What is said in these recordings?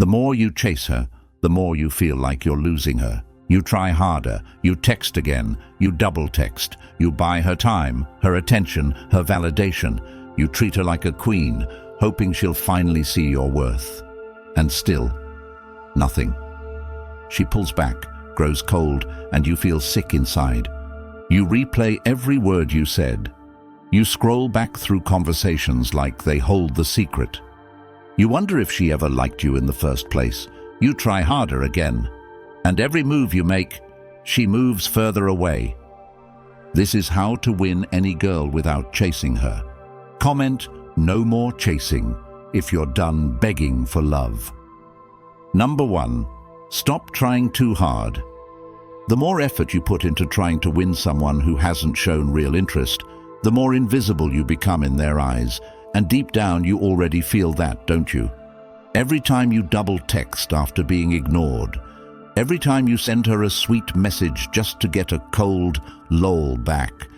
The more you chase her, the more you feel like you're losing her. You try harder, you text again, you double text, you buy her time, her attention, her validation. You treat her like a queen, hoping she'll finally see your worth. And still, nothing. She pulls back, grows cold, and you feel sick inside. You replay every word you said. You scroll back through conversations like they hold the secret. You wonder if she ever liked you in the first place. You try harder again. And every move you make, she moves further away. This is how to win any girl without chasing her. Comment, "No more chasing," if you're done begging for love. Number 1. Stop trying too hard. The more effort you put into trying to win someone who hasn't shown real interest, the more invisible you become in their eyes, and deep down you already feel that, don't you? Every time you double text after being ignored, every time you send her a sweet message just to get a cold lol back,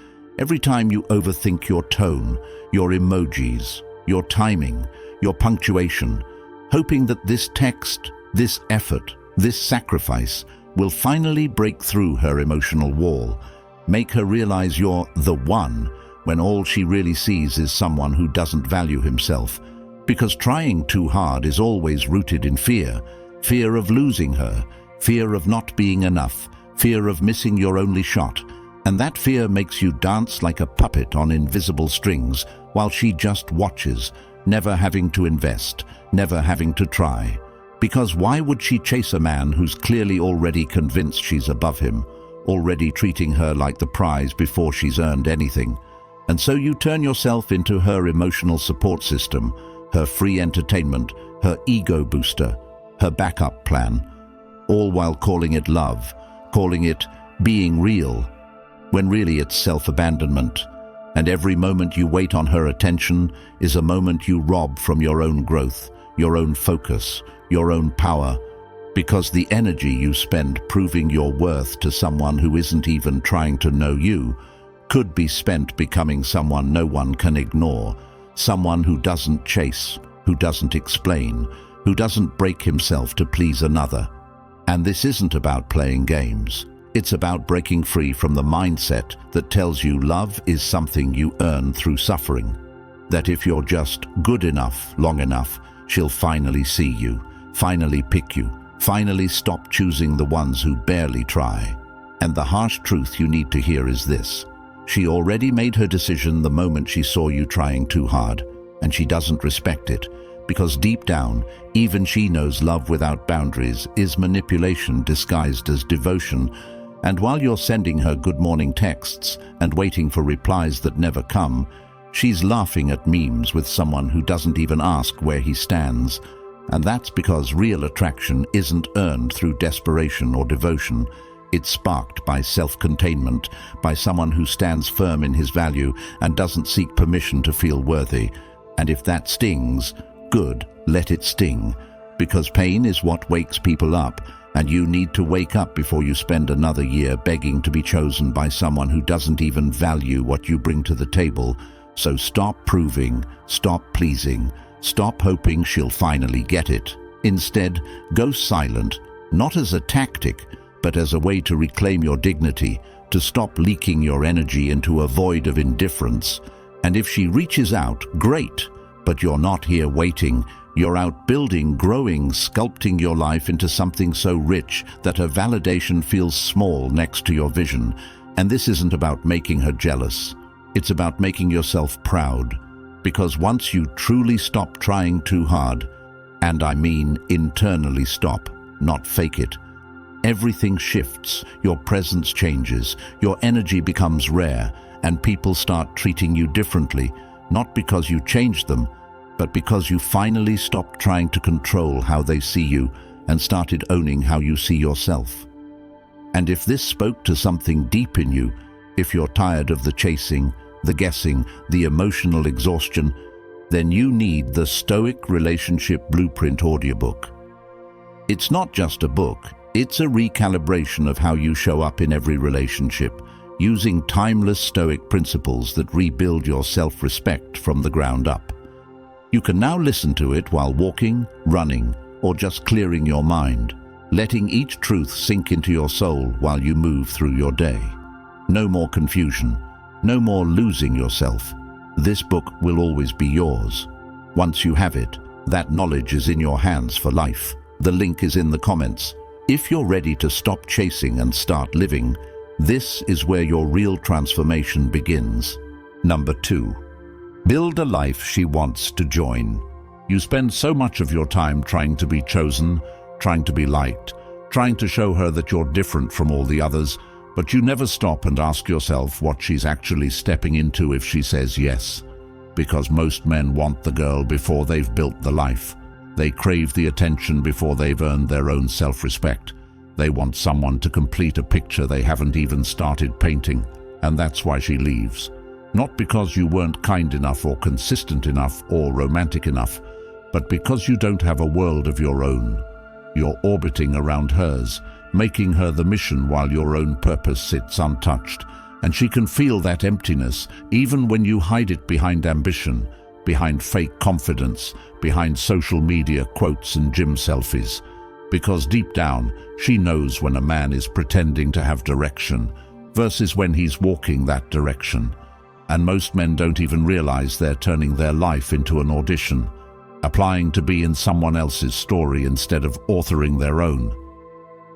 every time you overthink your tone, your emojis, your timing, your punctuation, hoping that this text, this effort, this sacrifice will finally break through her emotional wall, make her realize you're the one, when all she really sees is someone who doesn't value himself. Because trying too hard is always rooted in fear. Fear of losing her, fear of not being enough, fear of missing your only shot. And that fear makes you dance like a puppet on invisible strings while she just watches, never having to invest, never having to try. Because why would she chase a man who's clearly already convinced she's above him, already treating her like the prize before she's earned anything? And so you turn yourself into her emotional support system, her free entertainment, her ego booster, her backup plan, all while calling it love, calling it being real, when really it's self-abandonment. And every moment you wait on her attention is a moment you rob from your own growth, your own focus, your own power, because the energy you spend proving your worth to someone who isn't even trying to know you could be spent becoming someone no one can ignore, someone who doesn't chase, who doesn't explain, who doesn't break himself to please another. And this isn't about playing games. It's about breaking free from the mindset that tells you love is something you earn through suffering. That if you're just good enough, long enough, she'll finally see you, finally pick you, finally stop choosing the ones who barely try. And the harsh truth you need to hear is this: she already made her decision the moment she saw you trying too hard, and she doesn't respect it, because deep down, even she knows love without boundaries is manipulation disguised as devotion. And while you're sending her good morning texts and waiting for replies that never come, she's laughing at memes with someone who doesn't even ask where he stands. And that's because real attraction isn't earned through desperation or devotion. It's sparked by self-containment, by someone who stands firm in his value and doesn't seek permission to feel worthy. And if that stings, good, let it sting. Because pain is what wakes people up, and you need to wake up before you spend another year begging to be chosen by someone who doesn't even value what you bring to the table. So stop proving, stop pleasing, stop hoping she'll finally get it. Instead, go silent, not as a tactic, but as a way to reclaim your dignity, to stop leaking your energy into a void of indifference. And if she reaches out, great, but you're not here waiting. You're out building, growing, sculpting your life into something so rich that her validation feels small next to your vision. And this isn't about making her jealous. It's about making yourself proud. Because once you truly stop trying too hard, and I mean internally stop, not fake it, everything shifts, your presence changes, your energy becomes rare, and people start treating you differently, not because you changed them, but because you finally stopped trying to control how they see you and started owning how you see yourself. And if this spoke to something deep in you, if you're tired of the chasing, the guessing, the emotional exhaustion, then you need the Stoic Relationship Blueprint audiobook. It's not just a book, it's a recalibration of how you show up in every relationship, using timeless Stoic principles that rebuild your self-respect from the ground up. You can now listen to it while walking, running, or just clearing your mind, letting each truth sink into your soul while you move through your day. No more confusion, no more losing yourself. This book will always be yours. Once you have it, that knowledge is in your hands for life. The link is in the comments. If you're ready to stop chasing and start living, this is where your real transformation begins. Number 2. Build a life she wants to join. You spend so much of your time trying to be chosen, trying to be liked, trying to show her that you're different from all the others, but you never stop and ask yourself what she's actually stepping into if she says yes. Because most men want the girl before they've built the life. They crave the attention before they've earned their own self-respect. They want someone to complete a picture they haven't even started painting, and that's why she leaves. Not because you weren't kind enough or consistent enough or romantic enough, but because you don't have a world of your own. You're orbiting around hers, making her the mission while your own purpose sits untouched, and she can feel that emptiness even when you hide it behind ambition, behind fake confidence, behind social media quotes and gym selfies. Because deep down, she knows when a man is pretending to have direction versus when he's walking that direction. And most men don't even realize they're turning their life into an audition, applying to be in someone else's story instead of authoring their own.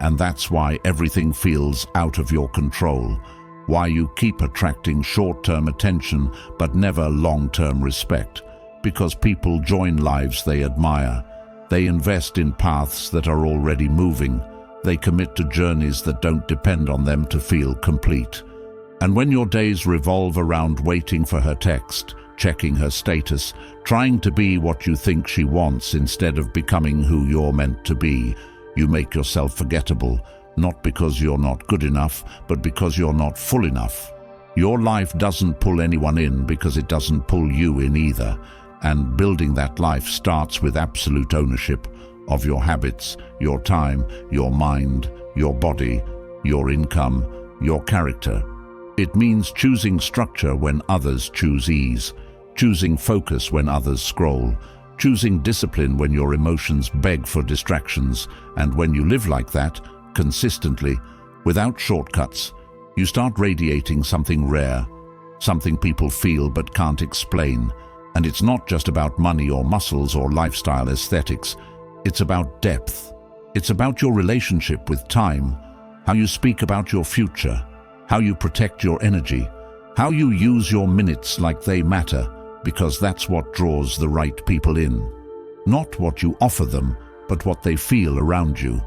And that's why everything feels out of your control, why you keep attracting short-term attention but never long-term respect. Because people join lives they admire. They invest in paths that are already moving. They commit to journeys that don't depend on them to feel complete. And when your days revolve around waiting for her text, checking her status, trying to be what you think she wants instead of becoming who you're meant to be, you make yourself forgettable, not because you're not good enough, but because you're not full enough. Your life doesn't pull anyone in because it doesn't pull you in either. And building that life starts with absolute ownership of your habits, your time, your mind, your body, your income, your character. It means choosing structure when others choose ease, choosing focus when others scroll, choosing discipline when your emotions beg for distractions. And when you live like that, consistently, without shortcuts, you start radiating something rare, something people feel but can't explain. And it's not just about money or muscles or lifestyle aesthetics. It's about depth. It's about your relationship with time, how you speak about your future, how you protect your energy, how you use your minutes like they matter, because that's what draws the right people in. Not what you offer them, but what they feel around you.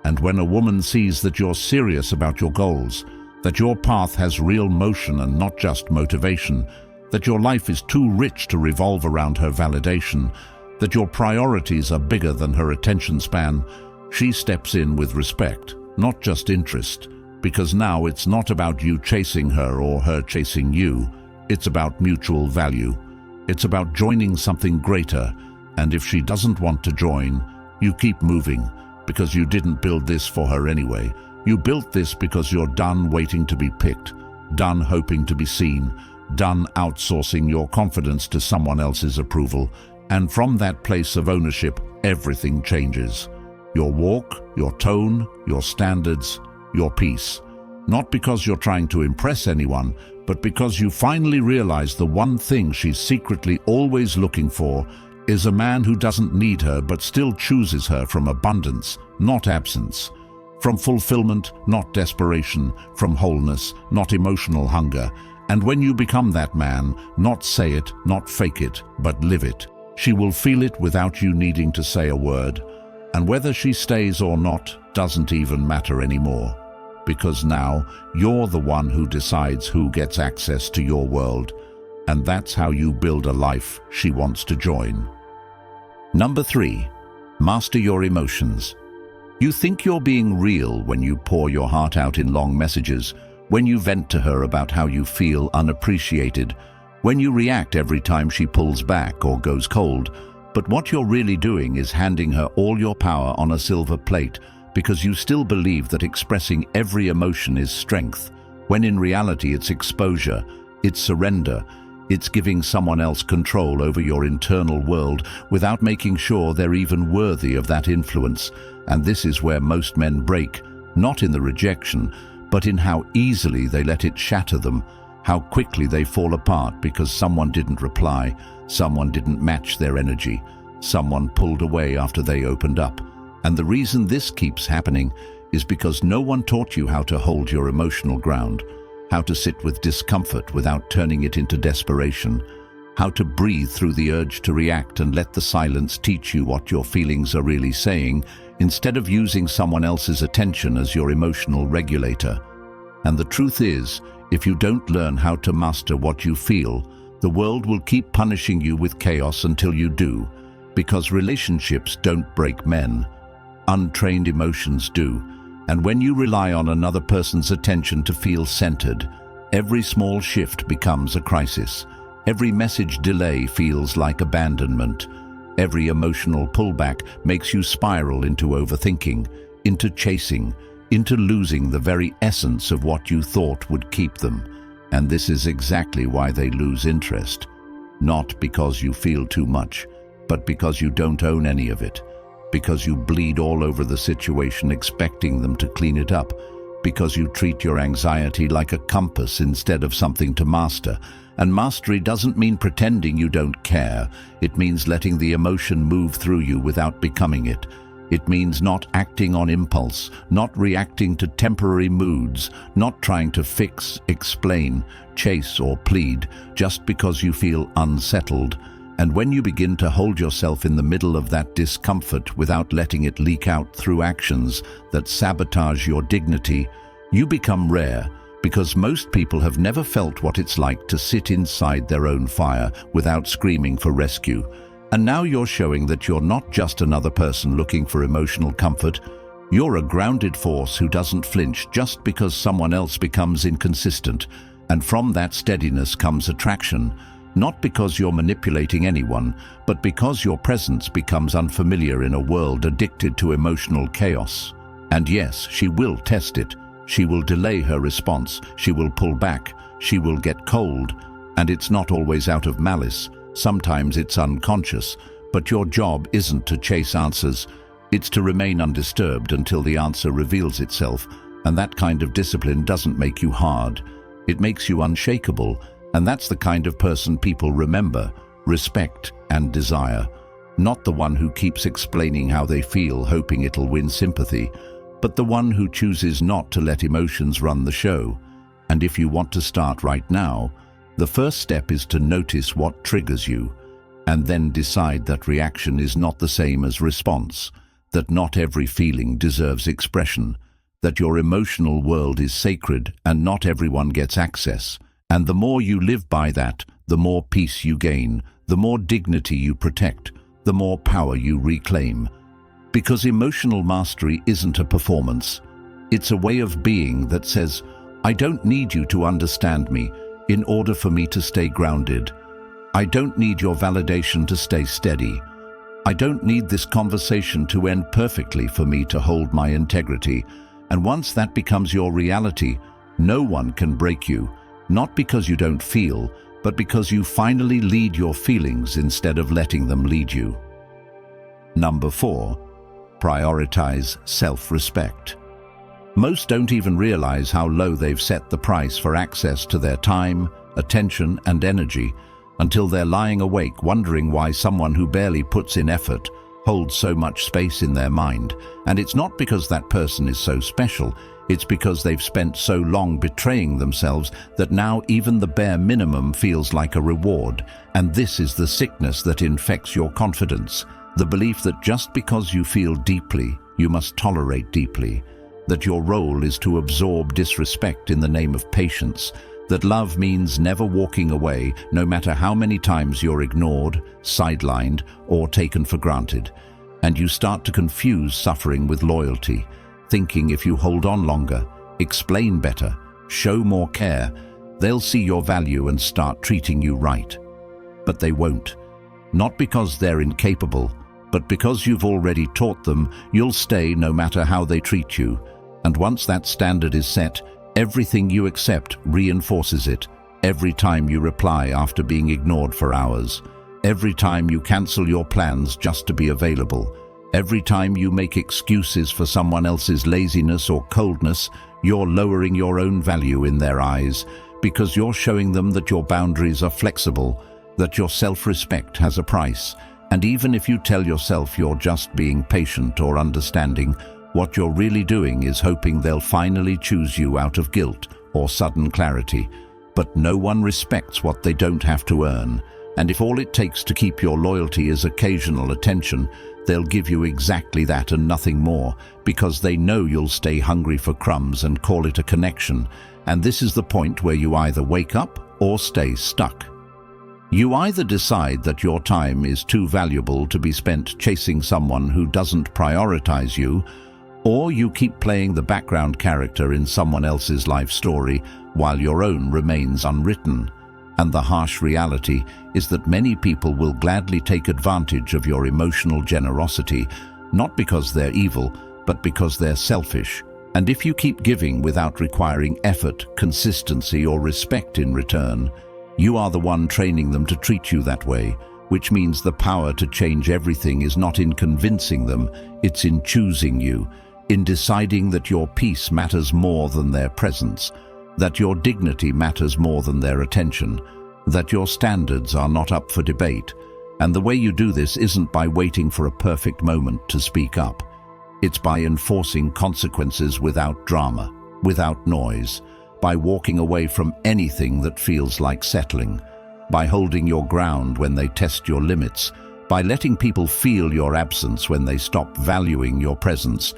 And when a woman sees that you're serious about your goals, that your path has real motion and not just motivation, that your life is too rich to revolve around her validation, that your priorities are bigger than her attention span, she steps in with respect, not just interest, because now it's not about you chasing her or her chasing you. It's about mutual value. It's about joining something greater, and if she doesn't want to join, you keep moving, because you didn't build this for her anyway. You built this because you're done waiting to be picked, done hoping to be seen, done outsourcing your confidence to someone else's approval. And from that place of ownership, everything changes. Your walk, your tone, your standards, your peace. Not because you're trying to impress anyone, but because you finally realize the one thing she's secretly always looking for is a man who doesn't need her but still chooses her from abundance, not absence. From fulfillment, not desperation. From wholeness, not emotional hunger. And when you become that man, not say it, not fake it, but live it. She will feel it without you needing to say a word. And whether she stays or not doesn't even matter anymore. Because now you're the one who decides who gets access to your world. And that's how you build a life she wants to join. Number 3, master your emotions. You think you're being real when you pour your heart out in long messages, when you vent to her about how you feel unappreciated, when you react every time she pulls back or goes cold. But what you're really doing is handing her all your power on a silver plate, because you still believe that expressing every emotion is strength, when in reality it's exposure, it's surrender, It's giving someone else control over your internal world without making sure they're even worthy of that influence. And this is where most men break, not in the rejection, but in how easily they let it shatter them, how quickly they fall apart because someone didn't reply, someone didn't match their energy, someone pulled away after they opened up. And the reason this keeps happening is because no one taught you how to hold your emotional ground, how to sit with discomfort without turning it into desperation, how to breathe through the urge to react and let the silence teach you what your feelings are really saying, instead of using someone else's attention as your emotional regulator. And the truth is, if you don't learn how to master what you feel, the world will keep punishing you with chaos until you do, because relationships don't break men. Untrained emotions do. And when you rely on another person's attention to feel centered, every small shift becomes a crisis. Every message delay feels like abandonment. Every emotional pullback makes you spiral into overthinking, into chasing, into losing the very essence of what you thought would keep them. And this is exactly why they lose interest. Not because you feel too much, but because you don't own any of it. Because you bleed all over the situation expecting them to clean it up, because you treat your anxiety like a compass instead of something to master. And mastery doesn't mean pretending you don't care. It means letting the emotion move through you without becoming it. It means not acting on impulse, not reacting to temporary moods, not trying to fix, explain, chase or plead just because you feel unsettled. And when you begin to hold yourself in the middle of that discomfort without letting it leak out through actions that sabotage your dignity, you become rare, because most people have never felt what it's like to sit inside their own fire without screaming for rescue. And now you're showing that you're not just another person looking for emotional comfort. You're a grounded force who doesn't flinch just because someone else becomes inconsistent. And from that steadiness comes attraction. Not because you're manipulating anyone, but because your presence becomes unfamiliar in a world addicted to emotional chaos. And yes, she will test it. She will delay her response. She will pull back. She will get cold. And it's not always out of malice. Sometimes it's unconscious. But your job isn't to chase answers. It's to remain undisturbed until the answer reveals itself. And that kind of discipline doesn't make you hard. It makes you unshakable. And that's the kind of person people remember, respect, and desire. Not the one who keeps explaining how they feel, hoping it'll win sympathy, but the one who chooses not to let emotions run the show. And if you want to start right now, the first step is to notice what triggers you, and then decide that reaction is not the same as response, that not every feeling deserves expression, that your emotional world is sacred and not everyone gets access. And the more you live by that, the more peace you gain, the more dignity you protect, the more power you reclaim. Because emotional mastery isn't a performance. It's a way of being that says, I don't need you to understand me in order for me to stay grounded. I don't need your validation to stay steady. I don't need this conversation to end perfectly for me to hold my integrity. And once that becomes your reality, no one can break you. Not because you don't feel, but because you finally lead your feelings instead of letting them lead you. Number 4, prioritize self-respect. Most don't even realize how low they've set the price for access to their time, attention, and energy until they're lying awake wondering why someone who barely puts in effort holds so much space in their mind. And it's not because that person is so special. It's because they've spent so long betraying themselves that now even the bare minimum feels like a reward. And this is the sickness that infects your confidence. The belief that just because you feel deeply, you must tolerate deeply. That your role is to absorb disrespect in the name of patience. That love means never walking away, no matter how many times you're ignored, sidelined, or taken for granted. And you start to confuse suffering with loyalty, thinking if you hold on longer, explain better, show more care, they'll see your value and start treating you right. But they won't. Not because they're incapable, but because you've already taught them you'll stay no matter how they treat you. And once that standard is set, everything you accept reinforces it. Every time you reply after being ignored for hours. Every time you cancel your plans just to be available. Every time you make excuses for someone else's laziness or coldness, you're lowering your own value in their eyes because you're showing them that your boundaries are flexible, that your self-respect has a price. And even if you tell yourself you're just being patient or understanding, what you're really doing is hoping they'll finally choose you out of guilt or sudden clarity. But no one respects what they don't have to earn. And if all it takes to keep your loyalty is occasional attention, they'll give you exactly that and nothing more, because they know you'll stay hungry for crumbs and call it a connection. And this is the point where you either wake up or stay stuck. You either decide that your time is too valuable to be spent chasing someone who doesn't prioritize you, or you keep playing the background character in someone else's life story while your own remains unwritten. And the harsh reality is that many people will gladly take advantage of your emotional generosity, not because they're evil, but because they're selfish. And if you keep giving without requiring effort, consistency, or respect in return, you are the one training them to treat you that way, which means the power to change everything is not in convincing them, it's in choosing you, in deciding that your peace matters more than their presence, that your dignity matters more than their attention, that your standards are not up for debate. And the way you do this isn't by waiting for a perfect moment to speak up. It's by enforcing consequences without drama, without noise, by walking away from anything that feels like settling, by holding your ground when they test your limits, by letting people feel your absence when they stop valuing your presence.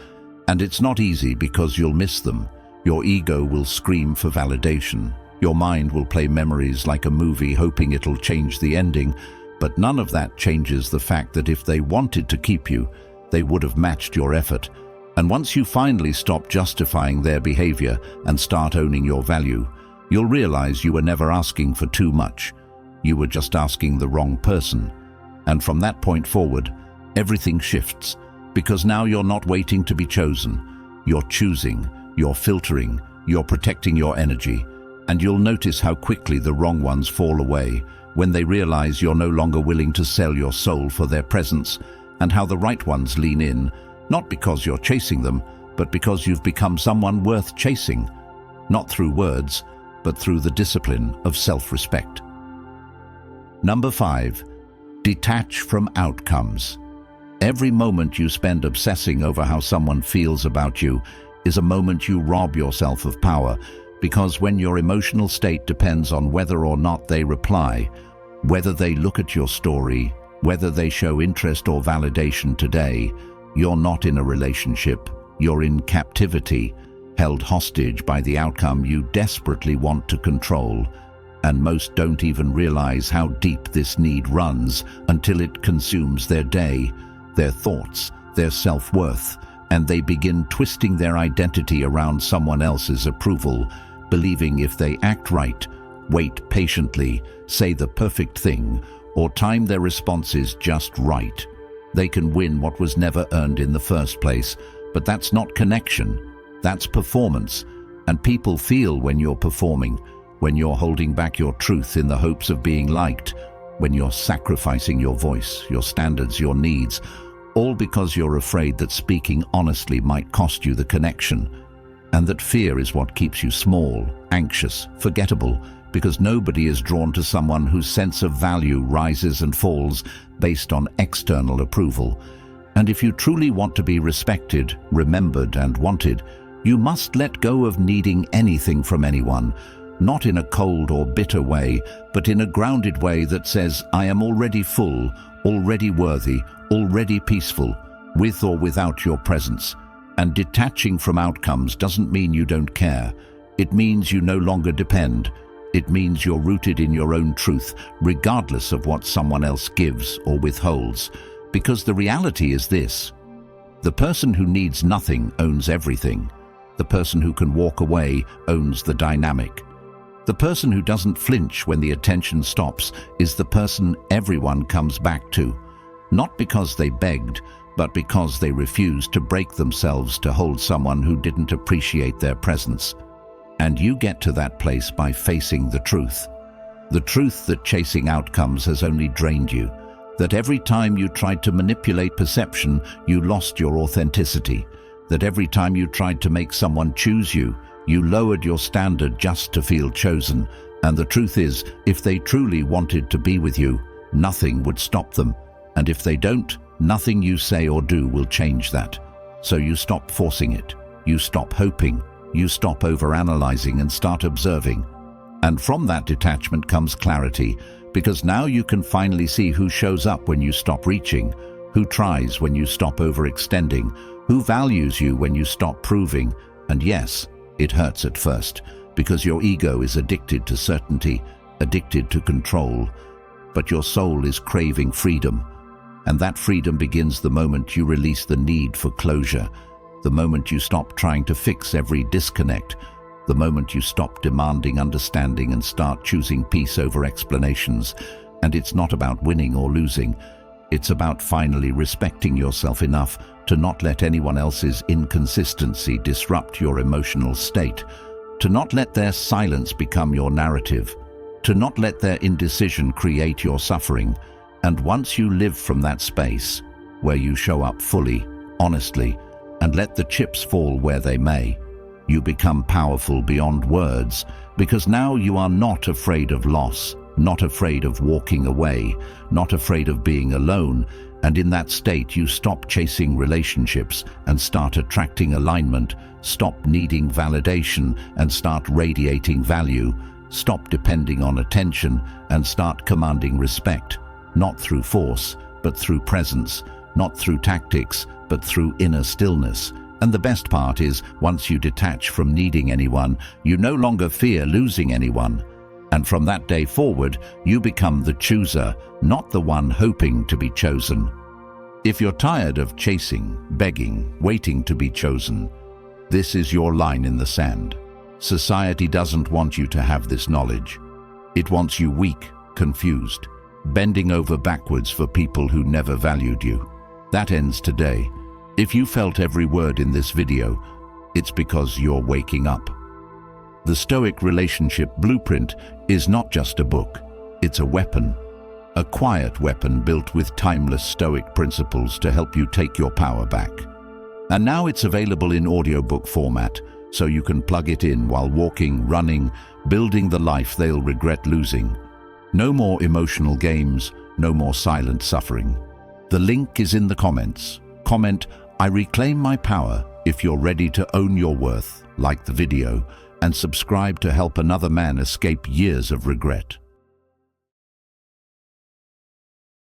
And it's not easy because you'll miss them. Your ego will scream for validation. Your mind will play memories like a movie hoping it'll change the ending, but none of that changes the fact that if they wanted to keep you, they would have matched your effort. And once you finally stop justifying their behavior and start owning your value, you'll realize you were never asking for too much. You were just asking the wrong person. And from that point forward, everything shifts, because now you're not waiting to be chosen. You're choosing, you're filtering, you're protecting your energy. And you'll notice how quickly the wrong ones fall away when they realize you're no longer willing to sell your soul for their presence, and how the right ones lean in, not because you're chasing them, but because you've become someone worth chasing, not through words, but through the discipline of self-respect. Number 5, detach from outcomes. Every moment you spend obsessing over how someone feels about you is a moment you rob yourself of power, because when your emotional state depends on whether or not they reply, whether they look at your story, whether they show interest or validation today, you're not in a relationship, you're in captivity, held hostage by the outcome you desperately want to control. And most don't even realize how deep this need runs until it consumes their day, their thoughts, their self-worth, and they begin twisting their identity around someone else's approval, believing if they act right, wait patiently, say the perfect thing, or time their responses just right, they can win what was never earned in the first place. But that's not connection, that's performance. And people feel when you're performing, when you're holding back your truth in the hopes of being liked, when you're sacrificing your voice, your standards, your needs, all because you're afraid that speaking honestly might cost you the connection. And that fear is what keeps you small, anxious, forgettable, because nobody is drawn to someone whose sense of value rises and falls based on external approval. And if you truly want to be respected, remembered, and wanted, you must let go of needing anything from anyone, not in a cold or bitter way, but in a grounded way that says, I am already full, already worthy, already peaceful, with or without your presence. And detaching from outcomes doesn't mean you don't care. It means you no longer depend. It means you're rooted in your own truth, regardless of what someone else gives or withholds. Because the reality is this: the person who needs nothing owns everything. The person who can walk away owns the dynamic. The person who doesn't flinch when the attention stops is the person everyone comes back to. Not because they begged, but because they refused to break themselves to hold someone who didn't appreciate their presence. And you get to that place by facing the truth. The truth that chasing outcomes has only drained you, that every time you tried to manipulate perception, you lost your authenticity, that every time you tried to make someone choose you, you lowered your standard just to feel chosen. And the truth is, if they truly wanted to be with you, nothing would stop them. And if they don't, nothing you say or do will change that. So you stop forcing it. You stop hoping. You stop overanalyzing and start observing. And from that detachment comes clarity, because now you can finally see who shows up when you stop reaching, who tries when you stop overextending, who values you when you stop proving. And yes, it hurts at first, because your ego is addicted to certainty, addicted to control. But your soul is craving freedom. And that freedom begins the moment you release the need for closure, the moment you stop trying to fix every disconnect, the moment you stop demanding understanding and start choosing peace over explanations. And it's not about winning or losing. It's about finally respecting yourself enough to not let anyone else's inconsistency disrupt your emotional state, to not let their silence become your narrative, to not let their indecision create your suffering. And once you live from that space, where you show up fully, honestly, and let the chips fall where they may, you become powerful beyond words, because now you are not afraid of loss, not afraid of walking away, not afraid of being alone. And in that state, you stop chasing relationships and start attracting alignment, stop needing validation and start radiating value, stop depending on attention and start commanding respect, not through force, but through presence, not through tactics, but through inner stillness. And the best part is, once you detach from needing anyone, you no longer fear losing anyone. And from that day forward, you become the chooser, not the one hoping to be chosen. If you're tired of chasing, begging, waiting to be chosen, this is your line in the sand. Society doesn't want you to have this knowledge. It wants you weak, confused, bending over backwards for people who never valued you. That ends today. If you felt every word in this video, it's because you're waking up. The Stoic Relationship Blueprint is not just a book, it's a weapon. A quiet weapon built with timeless Stoic principles to help you take your power back. And now it's available in audiobook format, so you can plug it in while walking, running, building the life they'll regret losing. No more emotional games, no more silent suffering. The link is in the comments. Comment, "I reclaim my power," if you're ready to own your worth, like the video, and subscribe to help another man escape years of regret.